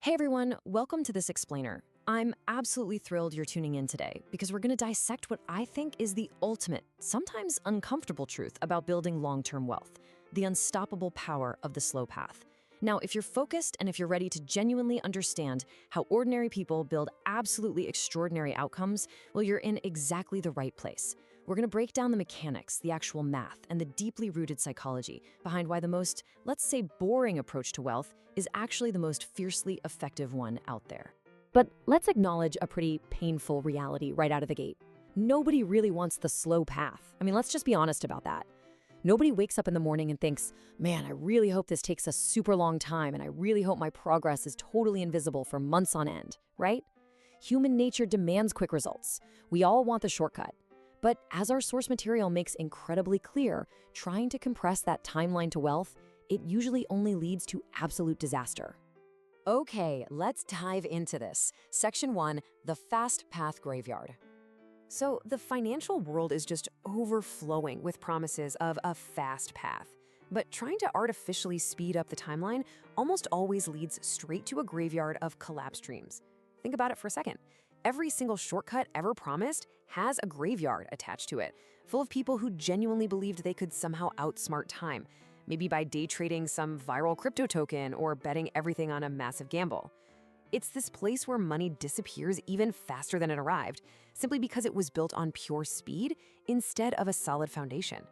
Hey everyone, welcome to this explainer. I'm absolutely thrilled you're tuning in today because we're going to dissect what I think is the ultimate, sometimes uncomfortable truth about building long-term wealth, the unstoppable power of the slow path. Now, if you're focused and if you're ready to genuinely understand how ordinary people build absolutely extraordinary outcomes, well, you're in exactly the right place. We're going to break down the mechanics, the actual math, and the deeply rooted psychology behind why the most, let's say, boring approach to wealth is actually the most fiercely effective one out there. But let's acknowledge a pretty painful reality right out of the gate. Nobody really wants the slow path. I mean, let's just be honest about that. Nobody wakes up in the morning and thinks, man, I really hope this takes a super long time and I really hope my progress is totally invisible for months on end, right? Human nature demands quick results. We all want the shortcut. But as our source material makes incredibly clear, trying to compress that timeline to wealth, it usually only leads to absolute disaster. Okay, let's dive into this. Section 1, the fast path graveyard. So the financial world is just overflowing with promises of a fast path. But trying to artificially speed up the timeline almost always leads straight to a graveyard of collapsed dreams. Think about it for a second. Every single shortcut ever promised has a graveyard attached to it, full of people who genuinely believed they could somehow outsmart time, maybe by day trading some viral crypto token or betting everything on a massive gamble. It's this place where money disappears even faster than it arrived, simply because it was built on pure speed instead of a solid foundation.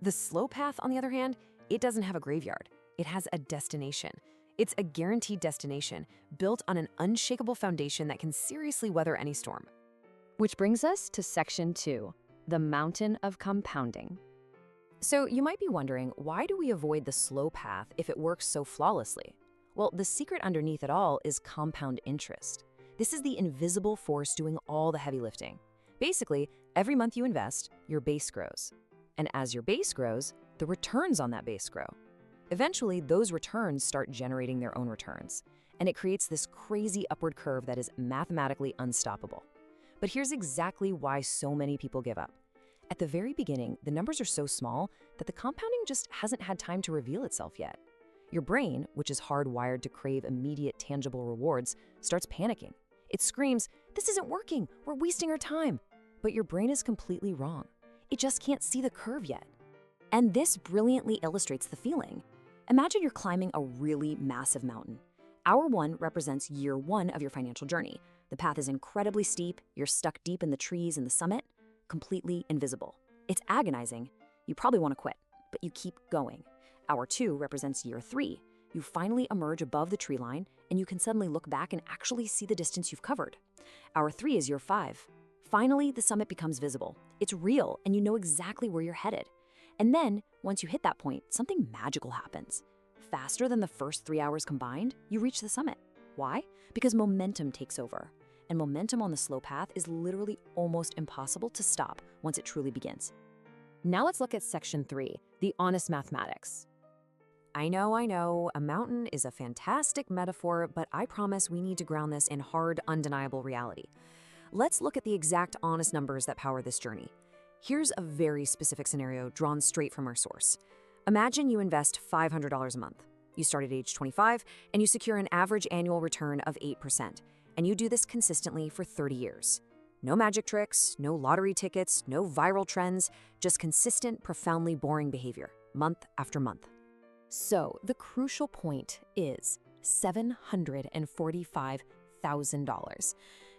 The slow path, on the other hand, it doesn't have a graveyard. It has a destination. It's a guaranteed destination built on an unshakable foundation that can seriously weather any storm. Which brings us to Section 2, the mountain of compounding. So you might be wondering, why do we avoid the slow path if it works so flawlessly? Well, the secret underneath it all is compound interest. This is the invisible force doing all the heavy lifting. Basically, every month you invest, your base grows. And as your base grows, the returns on that base grow. Eventually, those returns start generating their own returns. And it creates this crazy upward curve that is mathematically unstoppable. But here's exactly why so many people give up. At the very beginning, the numbers are so small that the compounding just hasn't had time to reveal itself yet. Your brain, which is hardwired to crave immediate tangible rewards, starts panicking. It screams, "This isn't working, we're wasting our time." But your brain is completely wrong. It just can't see the curve yet. And this brilliantly illustrates the feeling. Imagine you're climbing a really massive mountain. Hour 1 represents year 1 of your financial journey. The path is incredibly steep, you're stuck deep in the trees and the summit, completely invisible. It's agonizing. You probably want to quit, but you keep going. Hour 2 represents year 3. You finally emerge above the tree line, and you can suddenly look back and actually see the distance you've covered. Hour 3 is year 5. Finally, the summit becomes visible. It's real, and you know exactly where you're headed. And then, once you hit that point, something magical happens. Faster than the first 3 hours combined, you reach the summit. Why? Because momentum takes over. And momentum on the slow path is literally almost impossible to stop once it truly begins. Now let's look at Section 3, the honest mathematics. I know, a mountain is a fantastic metaphor, but I promise we need to ground this in hard, undeniable reality. Let's look at the exact honest numbers that power this journey. Here's a very specific scenario drawn straight from our source. Imagine you invest $500 a month. You start at age 25, and you secure an average annual return of 8%, and you do this consistently for 30 years. No magic tricks, no lottery tickets, no viral trends, just consistent, profoundly boring behavior, month after month. So the crucial point is $745,000.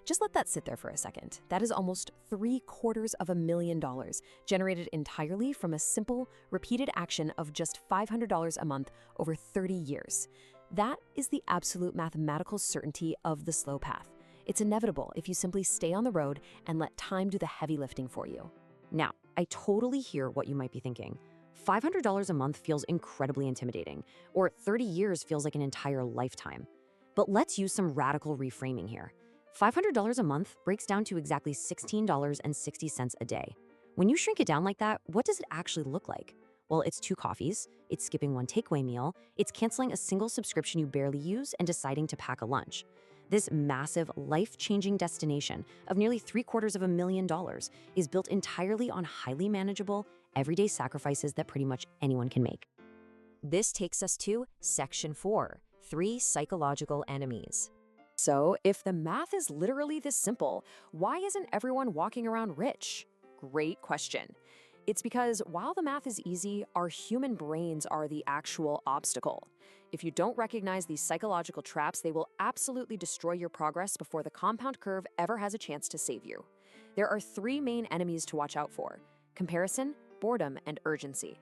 Just let that sit there for a second. That is almost $750,000 generated entirely from a simple, repeated action of just $500 a month over 30 years. That is the absolute mathematical certainty of the slow path. It's inevitable if you simply stay on the road and let time do the heavy lifting for you. Now, I totally hear what you might be thinking. $500 a month feels incredibly intimidating, or 30 years feels like an entire lifetime. But let's use some radical reframing here. $500 a month breaks down to exactly $16.60 a day. When you shrink it down like that, what does it actually look like? Well, it's 2 coffees, it's skipping 1 takeaway meal, it's canceling a single subscription you barely use and deciding to pack a lunch. This massive, life-changing destination of nearly $750,000 is built entirely on highly manageable, everyday sacrifices that pretty much anyone can make. This takes us to Section 4, 3 psychological enemies. So, if the math is literally this simple, why isn't everyone walking around rich? Great question. It's because while the math is easy, our human brains are the actual obstacle. If you don't recognize these psychological traps, they will absolutely destroy your progress before the compound curve ever has a chance to save you. There are three main enemies to watch out for: comparison, boredom, and urgency.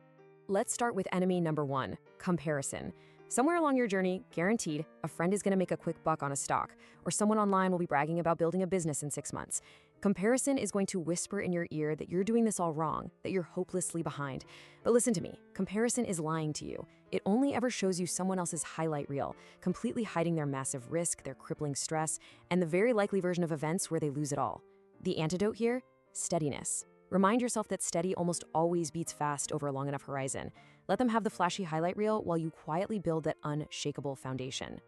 Let's start with enemy number one: comparison. Somewhere along your journey, guaranteed, a friend is going to make a quick buck on a stock, or someone online will be bragging about building a business in 6 months. Comparison is going to whisper in your ear that you're doing this all wrong, that you're hopelessly behind. But listen to me, comparison is lying to you. It only ever shows you someone else's highlight reel, completely hiding their massive risk, their crippling stress, and the very likely version of events where they lose it all. The antidote here? Steadiness. Remind yourself that steady almost always beats fast over a long enough horizon. Let them have the flashy highlight reel while you quietly build that unshakable foundation.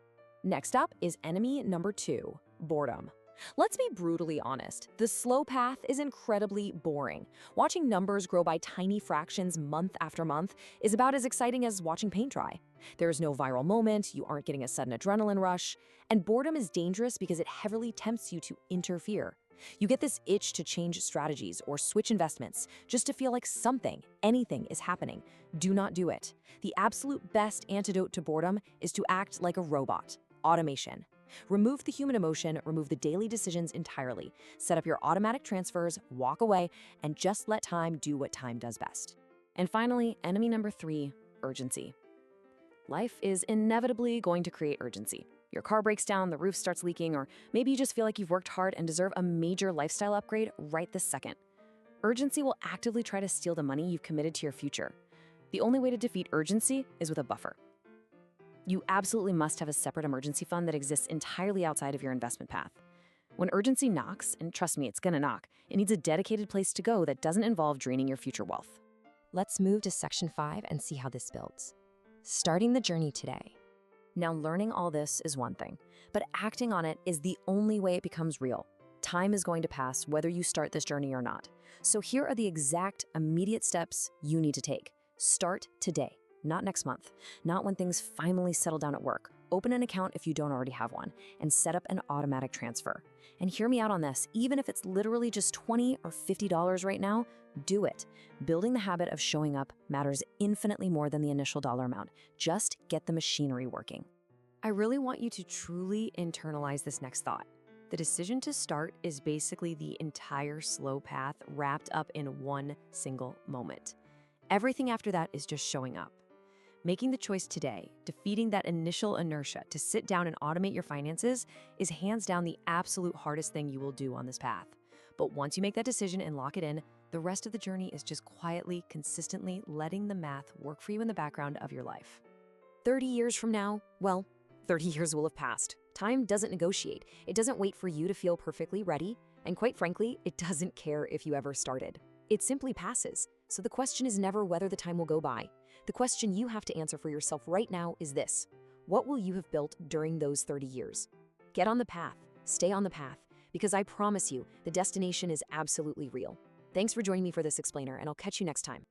Next up is enemy number two: boredom. Let's be brutally honest, the slow path is incredibly boring. Watching numbers grow by tiny fractions month after month is about as exciting as watching paint dry. There's no viral moment, you aren't getting a sudden adrenaline rush, and boredom is dangerous because it heavily tempts you to interfere. You get this itch to change strategies or switch investments just to feel like something, anything is happening. Do not do it. The absolute best antidote to boredom is to act like a robot. Automation. Remove the human emotion, remove the daily decisions entirely. Set up your automatic transfers, walk away, and just let time do what time does best. And finally, enemy number three: urgency. Life is inevitably going to create urgency. Your car breaks down, the roof starts leaking, or maybe you just feel like you've worked hard and deserve a major lifestyle upgrade right this second. Urgency will actively try to steal the money you've committed to your future. The only way to defeat urgency is with a buffer. You absolutely must have a separate emergency fund that exists entirely outside of your investment path. When urgency knocks, and trust me, it's gonna knock, it needs a dedicated place to go that doesn't involve draining your future wealth. Let's move to section 5 and see how this builds. Starting the journey today. Now, learning all this is one thing, but acting on it is the only way it becomes real. Time is going to pass whether you start this journey or not. So here are the exact immediate steps you need to take. Start today, not next month, not when things finally settle down at work. Open an account if you don't already have one, and set up an automatic transfer. And hear me out on this, even if it's literally just $20 or $50 right now, do it. Building the habit of showing up matters infinitely more than the initial dollar amount. Just get the machinery working. I really want you to truly internalize this next thought. The decision to start is basically the entire slow path wrapped up in one single moment. Everything after that is just showing up. Making the choice today, defeating that initial inertia to sit down and automate your finances, is hands down the absolute hardest thing you will do on this path. But once you make that decision and lock it in, the rest of the journey is just quietly, consistently letting the math work for you in the background of your life. 30 years from now, well, 30 years will have passed. Time doesn't negotiate. It doesn't wait for you to feel perfectly ready. And quite frankly, it doesn't care if you ever started. It simply passes. So the question is never whether the time will go by. The question you have to answer for yourself right now is this: what will you have built during those 30 years? Get on the path, stay on the path, because I promise you, the destination is absolutely real. Thanks for joining me for this explainer, and I'll catch you next time.